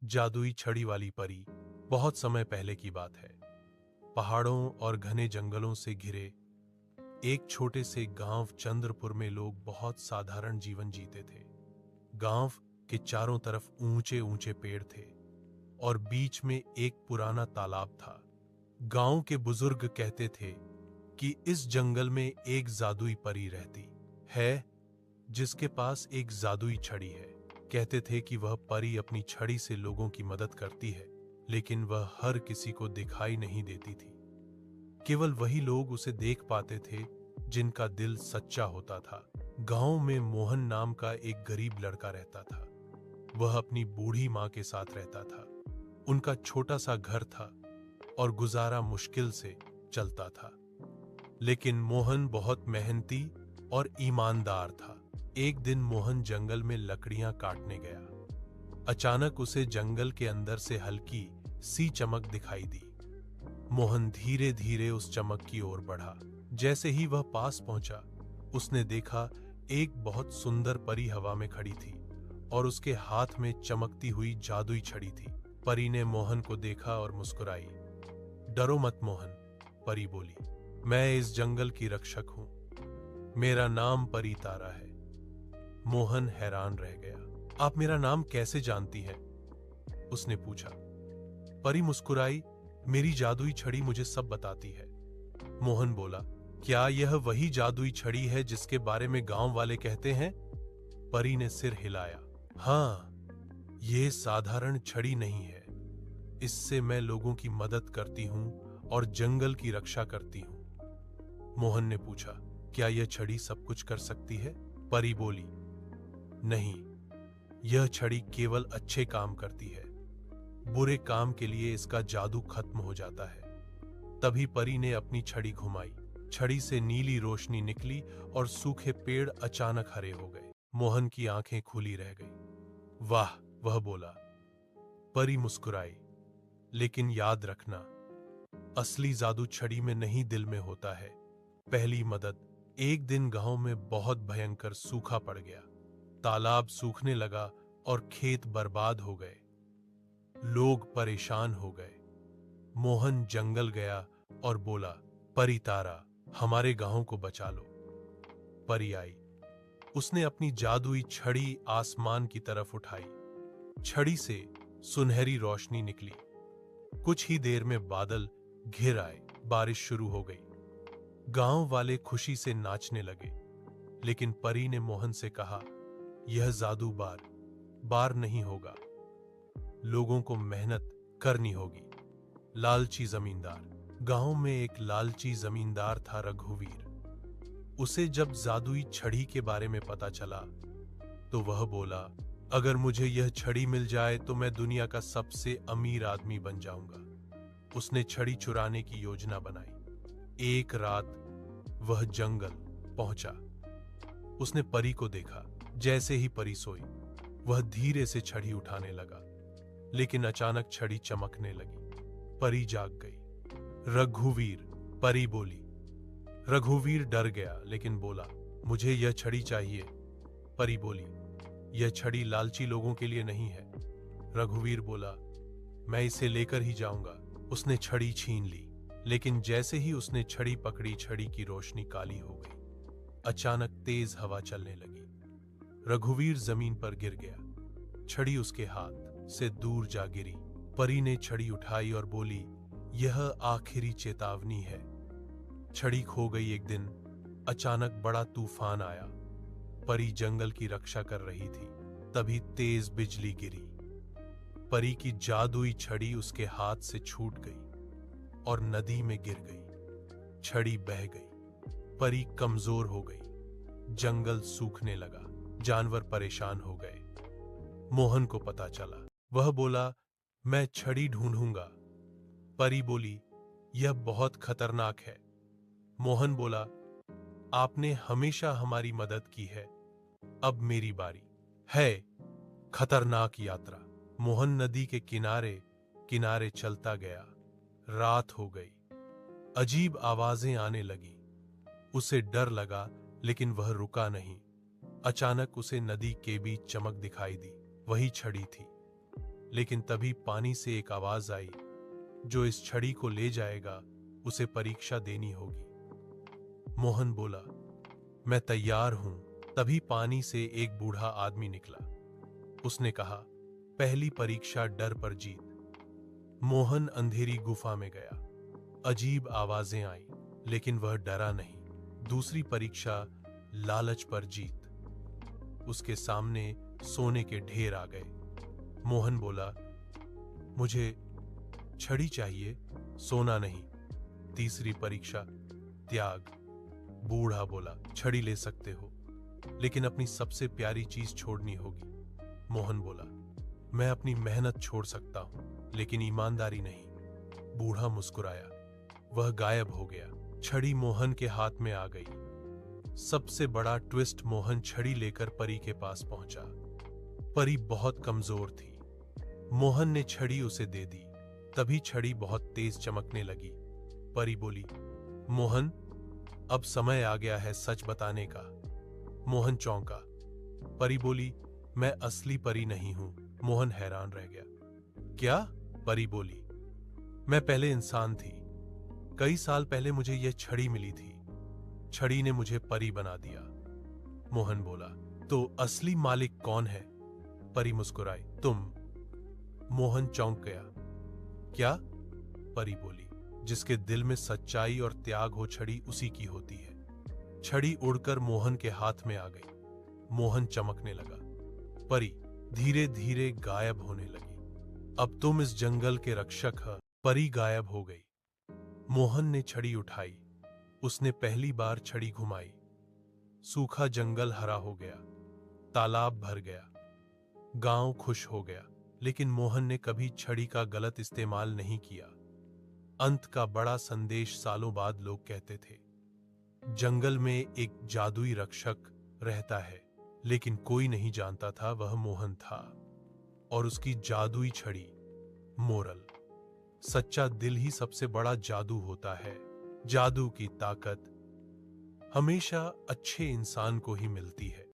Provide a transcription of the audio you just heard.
जादुई छड़ी वाली परी। बहुत समय पहले की बात है। पहाड़ों और घने जंगलों से घिरे एक छोटे से गांव चंद्रपुर में लोग बहुत साधारण जीवन जीते थे। गांव के चारों तरफ ऊंचे ऊंचे पेड़ थे और बीच में एक पुराना तालाब था। गांव के बुजुर्ग कहते थे कि इस जंगल में एक जादुई परी रहती है जिसके पास एक जादुई छड़ी है। कहते थे कि वह परी अपनी छड़ी से लोगों की मदद करती है, लेकिन वह हर किसी को दिखाई नहीं देती थी। केवल वही लोग उसे देख पाते थे जिनका दिल सच्चा होता था। गांव में मोहन नाम का एक गरीब लड़का रहता था। वह अपनी बूढ़ी मां के साथ रहता था। उनका छोटा सा घर था और गुजारा मुश्किल से चलता था। लेकिन मोहन बहुत मेहनती और ईमानदार था। एक दिन मोहन जंगल में लकड़ियां काटने गया। अचानक उसे जंगल के अंदर से हल्की सी चमक दिखाई दी। मोहन धीरे धीरे उस चमक की ओर बढ़ा। जैसे ही वह पास पहुंचा, उसने देखा एक बहुत सुंदर परी हवा में खड़ी थी और उसके हाथ में चमकती हुई जादुई छड़ी थी। परी ने मोहन को देखा और मुस्कुराई। डरो मत मोहन, परी बोली। मैं इस जंगल की रक्षक हूं। मेरा नाम परी तारा है। मोहन हैरान रह गया। आप मेरा नाम कैसे जानती हैं? उसने पूछा। परी मुस्कुराई। मेरी जादुई छड़ी मुझे सब बताती है। मोहन बोला, क्या यह वही जादुई छड़ी है जिसके बारे में गांव वाले कहते हैं? परी ने सिर हिलाया। हाँ, यह साधारण छड़ी नहीं है। इससे मैं लोगों की मदद करती हूं और जंगल की रक्षा करती हूं। मोहन ने पूछा, क्या यह छड़ी सब कुछ कर सकती है? परी बोली, नहीं, यह छड़ी केवल अच्छे काम करती है। बुरे काम के लिए इसका जादू खत्म हो जाता है। तभी परी ने अपनी छड़ी घुमाई। छड़ी से नीली रोशनी निकली और सूखे पेड़ अचानक हरे हो गए। मोहन की आंखें खुली रह गई। वाह, वह बोला। परी मुस्कुराई। लेकिन याद रखना, असली जादू छड़ी में नहीं, दिल में होता है। पहली मदद। एक दिन गांव में बहुत भयंकर सूखा पड़ गया। तालाब सूखने लगा और खेत बर्बाद हो गए। लोग परेशान हो गए। मोहन जंगल गया और बोला, परी तारा, हमारे गांव को बचा लो। परी आई। उसने अपनी जादुई छड़ी आसमान की तरफ उठाई। छड़ी से सुनहरी रोशनी निकली। कुछ ही देर में बादल घिर आए। बारिश शुरू हो गई। गांव वाले खुशी से नाचने लगे। लेकिन परी ने मोहन से कहा, यह जादू बार बार नहीं होगा। लोगों को मेहनत करनी होगी। लालची जमींदार। गांव में एक लालची जमींदार था, रघुवीर। उसे जब जादुई छड़ी के बारे में पता चला तो वह बोला, अगर मुझे यह छड़ी मिल जाए तो मैं दुनिया का सबसे अमीर आदमी बन जाऊंगा। उसने छड़ी चुराने की योजना बनाई। एक रात वह जंगल पहुंचा। उसने परी को देखा। जैसे ही परी सोई, वह धीरे से छड़ी उठाने लगा, लेकिन अचानक छड़ी चमकने लगी। परी जाग गई। रघुवीर, परी बोली। रघुवीर डर गया लेकिन बोला, मुझे यह छड़ी चाहिए। परी बोली, यह छड़ी लालची लोगों के लिए नहीं है। रघुवीर बोला, मैं इसे लेकर ही जाऊंगा। उसने छड़ी छीन ली, लेकिन जैसे ही उसने छड़ी पकड़ी, छड़ी की रोशनी काली हो गई। अचानक तेज हवा चलने लगी। रघुवीर जमीन पर गिर गया। छड़ी उसके हाथ से दूर जा गिरी। परी ने छड़ी उठाई और बोली, यह आखिरी चेतावनी है। छड़ी खो गई। एक दिन अचानक बड़ा तूफान आया। परी जंगल की रक्षा कर रही थी। तभी तेज बिजली गिरी। परी की जादुई छड़ी उसके हाथ से छूट गई और नदी में गिर गई। छड़ी बह गई। परी कमजोर हो गई। जंगल सूखने लगा। जानवर परेशान हो गए। मोहन को पता चला। वह बोला, मैं छड़ी ढूंढूंगा। परी बोली, यह बहुत खतरनाक है। मोहन बोला, आपने हमेशा हमारी मदद की है, अब मेरी बारी है। खतरनाक यात्रा। मोहन नदी के किनारे किनारे चलता गया। रात हो गई। अजीब आवाजें आने लगी। उसे डर लगा, लेकिन वह रुका नहीं। अचानक उसे नदी के बीच चमक दिखाई दी। वही छड़ी थी। लेकिन तभी पानी से एक आवाज आई, जो इस छड़ी को ले जाएगा उसे परीक्षा देनी होगी। मोहन बोला, मैं तैयार हूं। तभी पानी से एक बूढ़ा आदमी निकला। उसने कहा, पहली परीक्षा डर पर जीत। मोहन अंधेरी गुफा में गया। अजीब आवाजें आईं, लेकिन वह डरा नहीं। दूसरी परीक्षा लालच पर जीत। उसके सामने सोने के ढेर आ गए। मोहन बोला, मुझे छड़ी चाहिए, सोना नहीं। तीसरी परीक्षा त्याग। बूढ़ा बोला, छड़ी ले सकते हो, लेकिन अपनी सबसे प्यारी चीज छोड़नी होगी। मोहन बोला, मैं अपनी मेहनत छोड़ सकता हूं, लेकिन ईमानदारी नहीं। बूढ़ा मुस्कुराया। वह गायब हो गया। छड़ी मोहन के हाथ में आ गई। सबसे बड़ा ट्विस्ट, मोहन छड़ी लेकर परी के पास पहुंचा। परी बहुत कमजोर थी। मोहन ने छड़ी उसे दे दी। तभी छड़ी बहुत तेज चमकने लगी। परी बोली, मोहन, अब समय आ गया है सच बताने का। मोहन चौंका। परी बोली, मैं असली परी नहीं हूं। मोहन हैरान रह गया। क्या? परी बोली, मैं पहले इंसान थी। कई साल पहले मुझे यह छड़ी मिली थी। छड़ी ने मुझे परी बना दिया। मोहन बोला, तो असली मालिक कौन है? परी मुस्कुराई, तुम। मोहन चौंक गया। क्या? परी बोली, जिसके दिल में सच्चाई और त्याग हो, छड़ी उसी की होती है। छड़ी उड़कर मोहन के हाथ में आ गई। मोहन चमकने लगा। परी धीरे धीरे गायब होने लगी। अब तुम इस जंगल के रक्षक हो। परी गायब हो गई। मोहन ने छड़ी उठाई। उसने पहली बार छड़ी घुमाई। सूखा जंगल हरा हो गया। तालाब भर गया। गांव खुश हो गया। लेकिन मोहन ने कभी छड़ी का गलत इस्तेमाल नहीं किया। अंत का बड़ा संदेश सालों बाद लोग कहते थे, जंगल में एक जादुई रक्षक रहता है, लेकिन कोई नहीं जानता था वह मोहन था, और उसकी जादुई छड़ी। मोरल, सच्चा दिल ही सबसे बड़ा जादू होता है। जादू की ताकत हमेशा अच्छे इंसान को ही मिलती है।